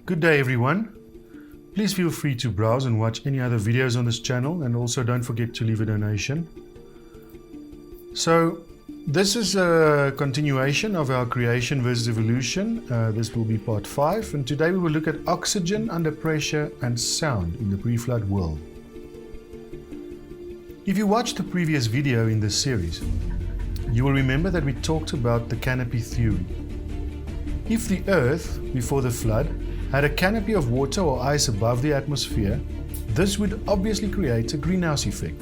Good day everyone. Please feel free to browse and watch any other videos on this channel, and also don't forget to leave a donation. So this is a continuation of our creation versus evolution. This will be part 5, and today we will look at oxygen under pressure and sound in the pre-flood world. If you watched the previous video in this series, you will remember that we talked about the canopy theory. If the Earth, before the flood, had a canopy of water or ice above the atmosphere, this would obviously create a greenhouse effect.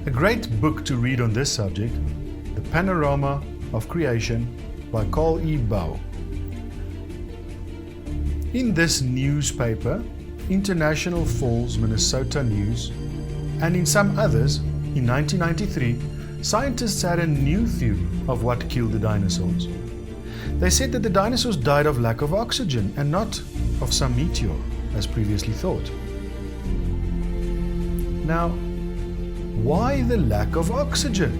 A great book to read on this subject, The Panorama of Creation by Carl E. Baugh. In this newspaper, International Falls, Minnesota News, and in some others, in 1993, scientists had a new theory of what killed the dinosaurs. They said that the dinosaurs died of lack of oxygen and not of some meteor, as previously thought. Now, why the lack of oxygen?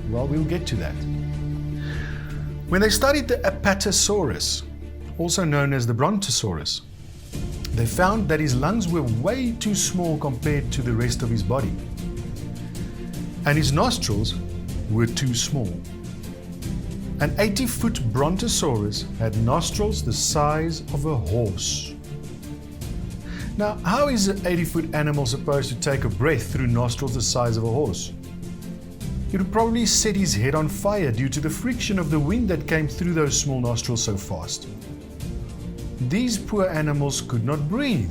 Well, we'll get to that. When they studied the Apatosaurus, also known as the Brontosaurus, they found that his lungs were way too small compared to the rest of his body, and his nostrils were too small. An 80-foot Brontosaurus had nostrils the size of a horse. Now, how is an 80-foot animal supposed to take a breath through nostrils the size of a horse? It would probably set his head on fire due to the friction of the wind that came through those small nostrils so fast. These poor animals could not breathe.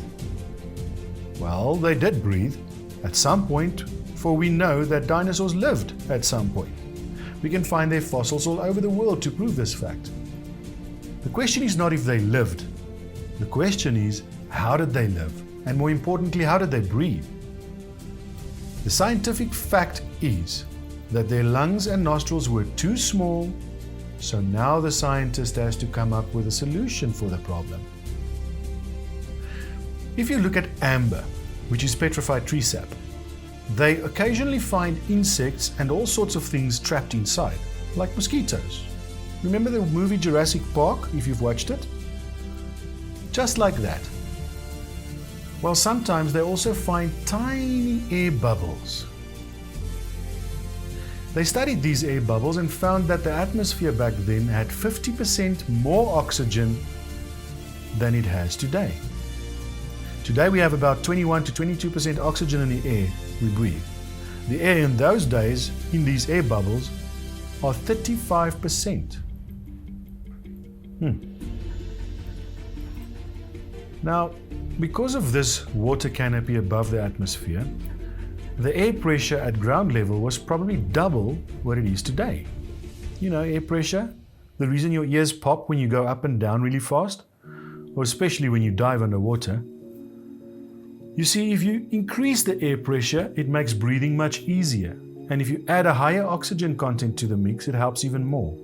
Well, they did breathe at some point, for we know that dinosaurs lived at some point. We can find their fossils all over the world to prove this fact. The question is not if they lived. The question is, how did they live? And more importantly, how did they breathe? The scientific fact is that their lungs and nostrils were too small, so now the scientist has to come up with a solution for the problem. If you look at amber, which is petrified tree sap, they occasionally find insects and all sorts of things trapped inside, like mosquitoes. Remember the movie Jurassic Park, if you've watched it? Just like that. Well, sometimes they also find tiny air bubbles. They studied these air bubbles and found that the atmosphere back then had 50% more oxygen than it has today. Today we have about 21 to 22% oxygen in the air we breathe. The air in those days, in these air bubbles, are 35%. Now, because of this water canopy above the atmosphere, the air pressure at ground level was probably double what it is today. You know, air pressure, the reason your ears pop when you go up and down really fast, or especially when you dive underwater. You see, if you increase the air pressure, it makes breathing much easier. And if you add a higher oxygen content to the mix, it helps even more.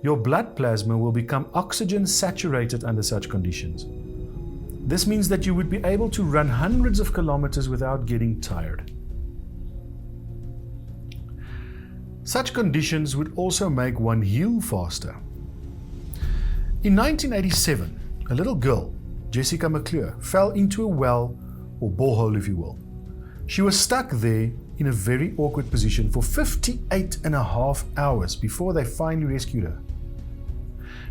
Your blood plasma will become oxygen saturated under such conditions. This means that you would be able to run hundreds of kilometers without getting tired. Such conditions would also make one heal faster. In 1987, a little girl, Jessica McClure, fell into a well, or borehole if you will. She was stuck there in a very awkward position for 58.5 hours before they finally rescued her.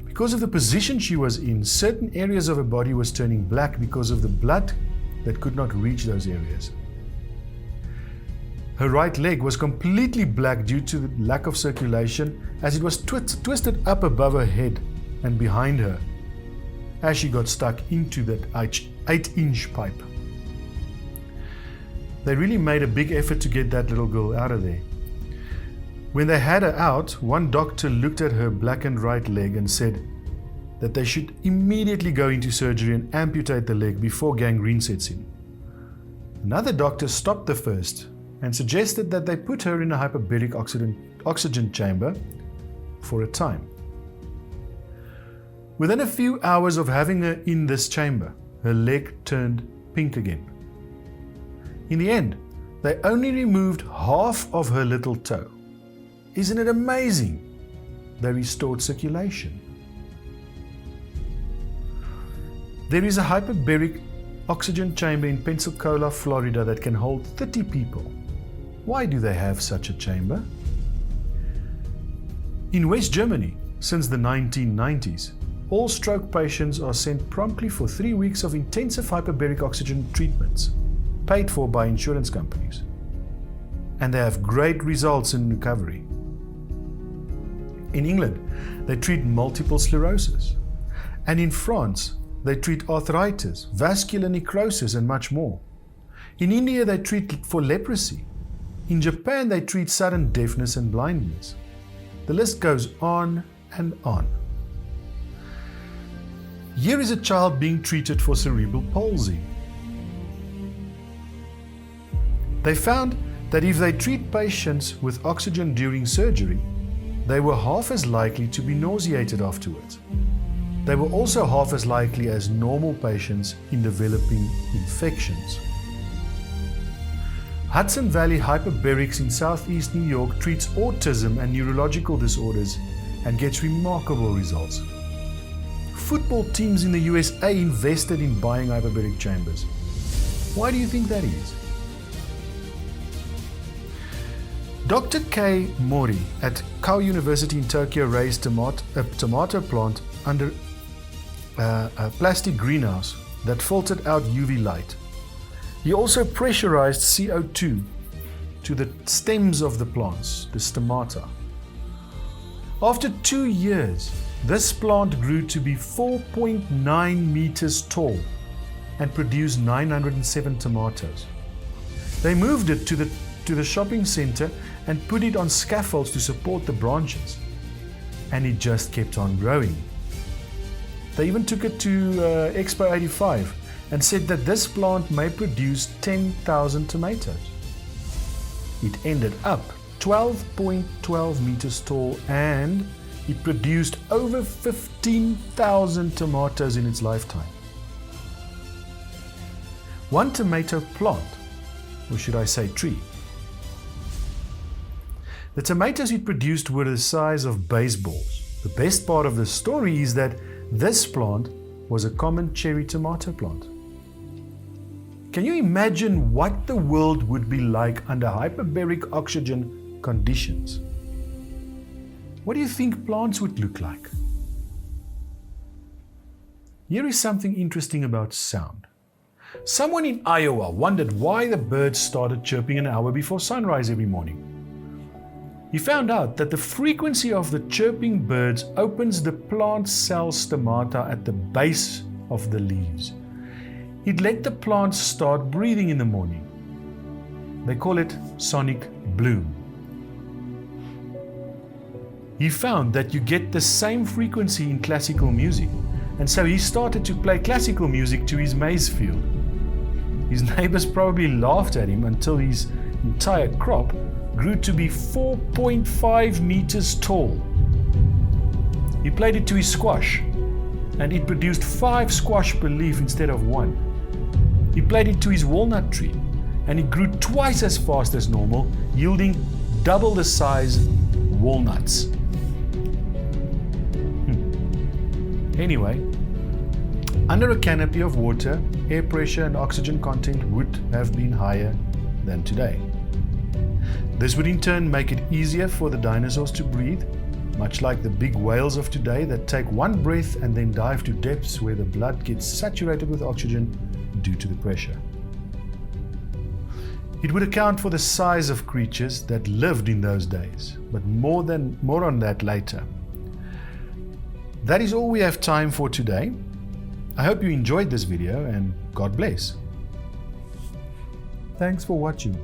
Because of the position she was in, certain areas of her body was turning black because of the blood that could not reach those areas. Her right leg was completely black due to the lack of circulation, as it was twisted up above her head and behind her as she got stuck into that 8-inch pipe. They really made a big effort to get that little girl out of there. When they had her out, one doctor looked at her blackened right leg and said that they should immediately go into surgery and amputate the leg before gangrene sets in. Another doctor stopped the first and suggested that they put her in a hyperbaric oxygen chamber for a time. Within a few hours of having her in this chamber, her leg turned pink again. In the end, they only removed half of her little toe. Isn't it amazing? They restored circulation. There is a hyperbaric oxygen chamber in Pensacola, Florida that can hold 30 people. Why do they have such a chamber? In West Germany, since the 1990s, all stroke patients are sent promptly for 3 weeks of intensive hyperbaric oxygen treatments, paid for by insurance companies. And they have great results in recovery. In England, they treat multiple sclerosis. And in France, they treat arthritis, vascular necrosis, and much more. In India, they treat for leprosy. In Japan, they treat sudden deafness and blindness. The list goes on and on. Here is a child being treated for cerebral palsy. They found that if they treat patients with oxygen during surgery, they were half as likely to be nauseated afterwards. They were also half as likely as normal patients in developing infections. Hudson Valley Hyperbarics in southeast New York treats autism and neurological disorders and gets remarkable results. Football teams in the USA invested in buying hyperbaric chambers. Why do you think that is? Dr. Kei Mori at Kao University in Tokyo raised a tomato plant under a plastic greenhouse that filtered out UV light. He also pressurized CO2 to the stems of the plants, the stomata. After 2 years, this plant grew to be 4.9 meters tall and produced 907 tomatoes. They moved it to the shopping center and put it on scaffolds to support the branches. And it just kept on growing. They even took it to Expo 85 and said that this plant may produce 10,000 tomatoes. It ended up 12.12 meters tall and it produced over 15,000 tomatoes in its lifetime. One tomato plant, or should I say tree. The tomatoes it produced were the size of baseballs. The best part of the story is that this plant was a common cherry tomato plant. Can you imagine what the world would be like under hyperbaric oxygen conditions? What do you think plants would look like? Here is something interesting about sound. Someone in Iowa wondered why the birds started chirping an hour before sunrise every morning. He found out that the frequency of the chirping birds opens the plant cell stomata at the base of the leaves. It let the plants start breathing in the morning. They call it sonic bloom. He found that you get the same frequency in classical music, and so he started to play classical music to his maize field. His neighbors probably laughed at him until his entire crop grew to be 4.5 meters tall. He played it to his squash, and it produced 5 squash per leaf instead of 1. He played it to his walnut tree, and it grew twice as fast as normal, yielding double the size walnuts. Anyway, under a canopy of water, air pressure and oxygen content would have been higher than today. This would in turn make it easier for the dinosaurs to breathe, much like the big whales of today that take one breath and then dive to depths where the blood gets saturated with oxygen due to the pressure. It would account for the size of creatures that lived in those days, but more on that later. That is all we have time for today. I hope you enjoyed this video and God bless. Thanks for watching.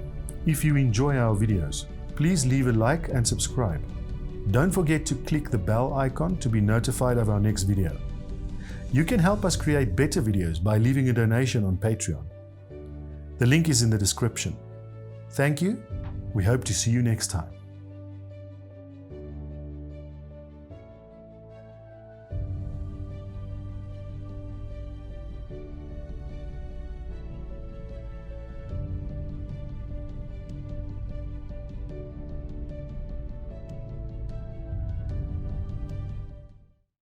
If you enjoy our videos, please leave a like and subscribe. Don't forget to click the bell icon to be notified of our next video. You can help us create better videos by leaving a donation on Patreon. The link is in the description. Thank you. We hope to see you next time.